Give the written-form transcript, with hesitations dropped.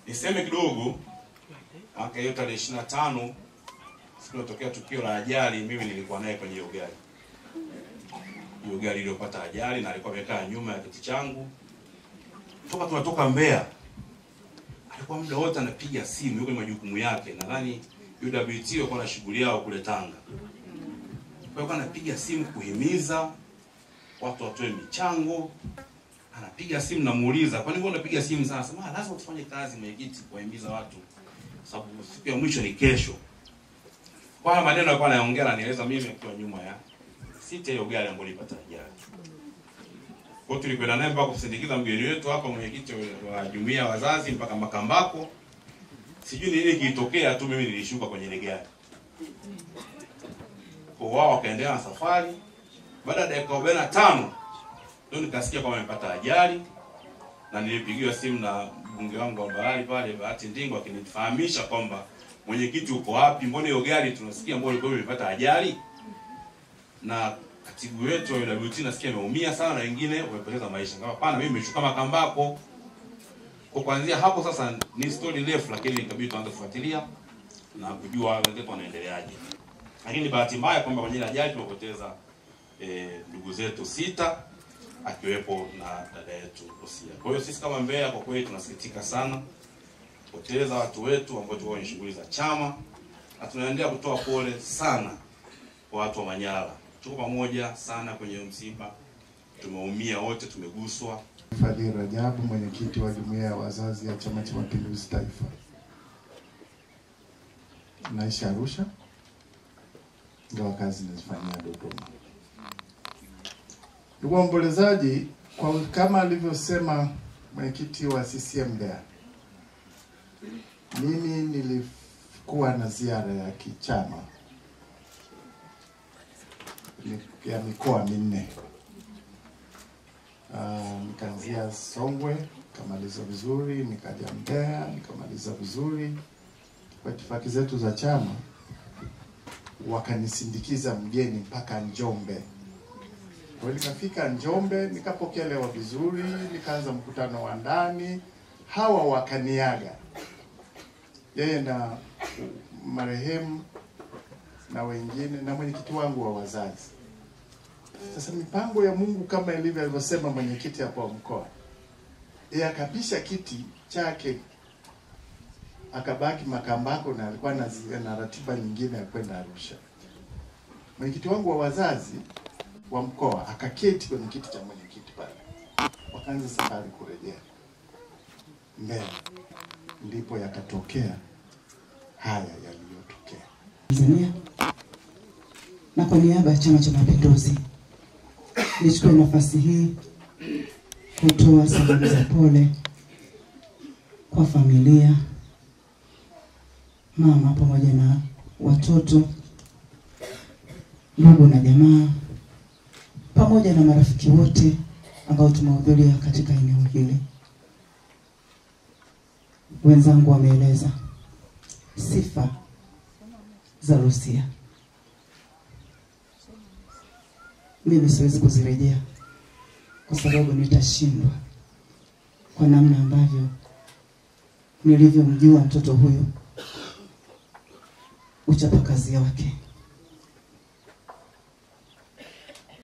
Niseme kidogo, mwaka hiyo tarehe 25 siku iliyotokea tukio la ajali, mimi nilikuwa naye kwenye hiyo gari. Hiyo gari iliyopata ajali, na alikuwa amekaa nyuma ya kiti changu. Toka tunatoka Mbeya, alikuwa muda wote anapiga simu, yuko kwenye majukumu yake. Nadhani UWT walikuwa na shughuli yao kule Tanga. Kwa hiyo anapiga simu kuhimiza watu watoe michango. Anapiga simu, namuuliza, "Kwa nini unapiga simu sana?" Sema, "Lazima tufanye kazi mwenyekiti, kuhimiza watu. Sababu siku ya mwisho ni kesho." Kwa maneno alikuwa anaongea na nieleza mimi akiwa nyuma ya sita hiyo gari ambayo ilipata ajali. Kwa hiyo tulikwenda naye mpaka kusindikiza mgeni wetu hapa, mwenyekiti wa jumuiya ya wazazi, mpaka Makambako. Sijui nini kilitokea tu, mimi nilishuka kwenye ile gari. Kwa wao wakaendelea na safari. Baada ya dakika 45 ndio nikasikia kama amepata ajali, na nilipigiwa simu na mbunge wangu wa Mbarali pale, Bahati Ndingo, akinifahamisha kwamba mwenyekiti uko wapi, mbona hiyo gari tunasikia mbona ilikuwa imepata ajali, na katibu wetu wa UWT nasikia ameumia sana na wengine wamepoteza maisha. Kama hapana, mimi nimeshuka Makambako. Kwa kuanzia hapo sasa ni story refu, lakini ikabidi tuanze kufuatilia na kujua wenzetu wanaendeleaje. Lakini bahati mbaya kwamba kwenye ajali tumepoteza ndugu zetu 6 akiwepo na dada yetu Lucia. Kwa hiyo sisi kama Mbeya kwa kweli tunasikitika sana kupoteza watu wetu ambao tuko kwenye shughuli za chama, na tunaendelea kutoa pole sana kwa watu wa Manyara. Tuko pamoja sana kwenye msiba. Tumeumia wote, tumeguswa. Fadhili Rajabu, mwenyekiti wa jumuiya ya wazazi ya Chama cha Mapinduzi Taifa. Naishi Arusha, ndio kazi nazifanyia Dodoma. Ndugu waombolezaji, kwa kama alivyosema mwenyekiti wa CCM Mbeya, mimi nilikuwa na ziara ya kichama ya mikoa 4. Nikaanzia Songwe, nikamaliza vizuri, nikaja Mbeya, nikamaliza vizuri. Kwa itifaki zetu za chama wakanisindikiza mgeni mpaka Njombe. Kwa nikafika Njombe, nikapokelewa vizuri, nikaanza mkutano wa ndani. Hawa wakaniaga, yeye na marehemu na wengine na mwenyekiti wangu wa wazazi. Sasa mipango ya Mungu kama ilivyo alivyosema mwenyekiti hapo wa mkoa, yeye akapisha kiti chake akabaki Makambako, na alikuwa na ratiba nyingine ya kwenda Arusha. Mwenyekiti wangu wa wazazi wa mkoa akaketi kwenye kiti cha mwenyekiti pale, wakaanza safari kurejea Mbeya. Ndipo yakatokea haya yaliyotokea. Tanzania, na kwa niaba ya Chama cha Mapinduzi nichukue nafasi hii kutoa salamu za pole kwa familia, mama pamoja na watoto, ndugu na jamaa, pamoja na marafiki wote ambao tumehudhuria katika eneo hili. Wenzangu wameeleza sifa za Lucia. Mimi siwezi kuzirejea kwa sababu nitashindwa kwa namna ambavyo nilivyomjua mtoto huyu, uchapakazi wake.